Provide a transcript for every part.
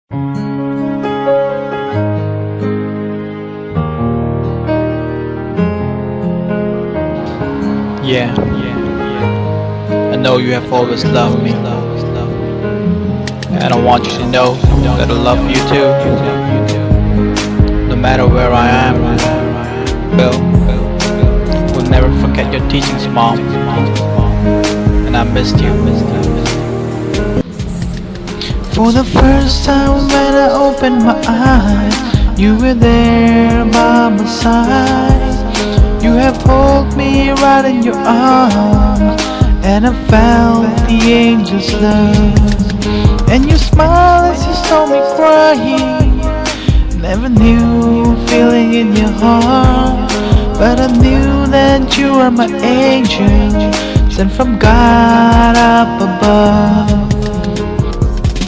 Yeah, I know you have always loved me, and I want you to know that I love you too. No matter where I am, will never forget your teachings, Mom. And I missed you. For the first time when I opened my eyes, you were there by my side. You have held me right in your arms, and I felt the angel's love. And you smiled as you saw me crying. Never knew feeling in your heart, but I knew that you were my angel, sent from God up above.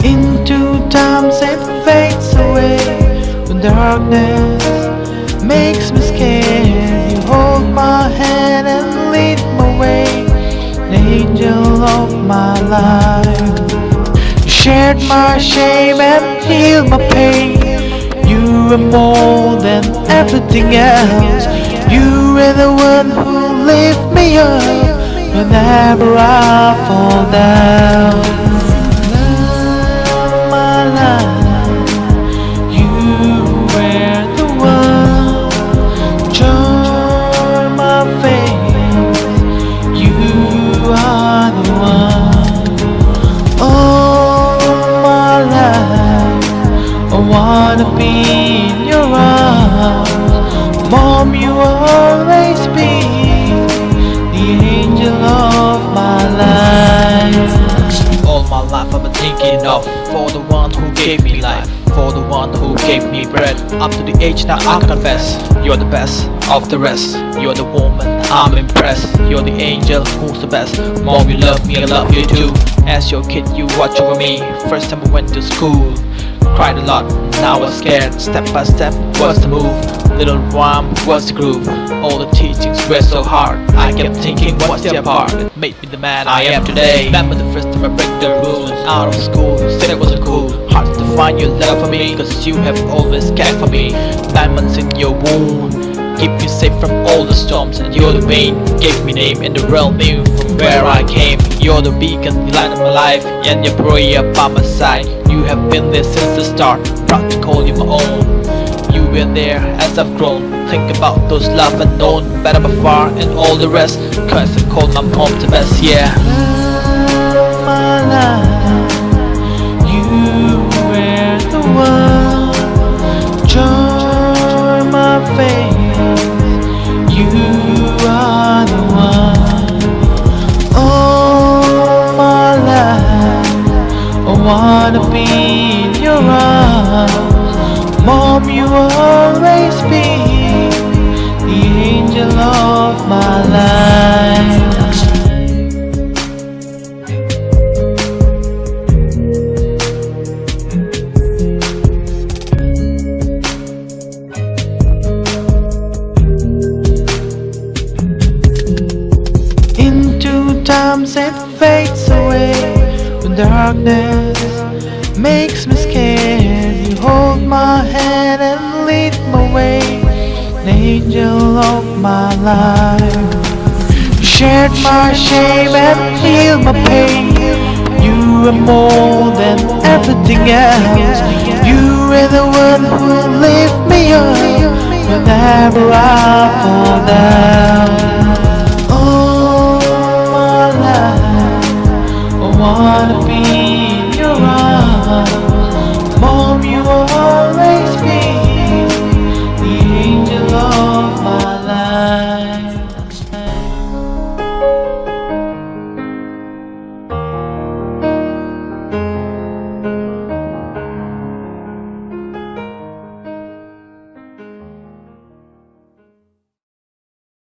Into times it fades away, when darkness makes me scared. You hold my hand and lead my way, an angel of my life. Shared my shame and healed my pain. You were more than everything else. You were the one who lifted me up whenever I fall down. My life, you were the one. Joy my face, you are the one. Oh my life, I wanna be in your arms. Mom, you always be the angel of my life. All my life I've been thinking of, for the one who gave me life, for the one who gave me bread. Up to the age now I confess, you're the best of the rest. You're the woman, I'm impressed. You're the angel, who's the best. Mom, you love me, I love you too. As your kid you watch over me. First time I went to school, cried a lot, now I was scared. Step by step, what's the move? Little rhyme, what's the groove? All the teachings were so hard, I kept thinking what's the part that made me the man I am today. Remember the first time I break the rules out of school, said it wasn't cool. Hard to find your love for me, cause you have always cared for me. 9 months in your womb, keep me safe from all the storms. And you're the main, gave me name in the realm, knew from where I came. You're the beacon, the light of my life, and your prayer by my side. You have been there since the start, proud to call you my own. You were there as I've grown, think about those love unknown, better by far and all the rest, cause I call my mom the best, yeah. My life, you were the one. Joy my face, you are the one. Oh my life, I wanna be in your arms. Mom, you always be the angel of my life. Into times it fades away, when darkness makes me scared. You hold my hand and lead my way, an angel of my life. You shared my shame and healed my pain. You were more than everything else. You were the one who lifted me up whenever I fall down.